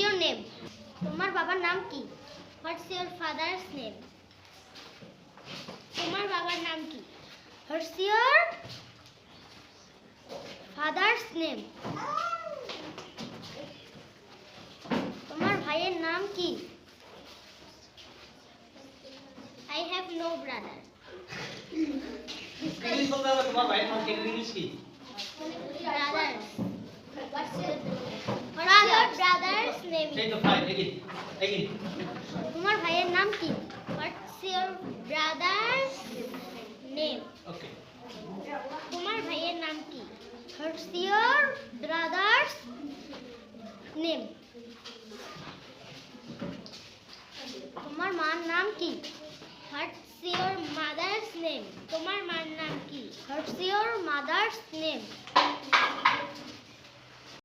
your name? তোমার বাবার নাম কি? What's your father's name? তোমার বাবার নাম কি? What's your father's name? তোমার ভাইয়ের নাম কি? I have no brother. English बोलता है तुम्हारा भाई नाम क्या इंग्लिश की Brothers. What's your brother's name? Say the five again তোমার ভাইয়ের নাম কি? What's your brother's name? okay তোমার ভাইয়ের নাম কি? What's your brother's name? তোমার মার নাম কি? What's your mother's name? তোমার মার নাম কি? What's your mother's name?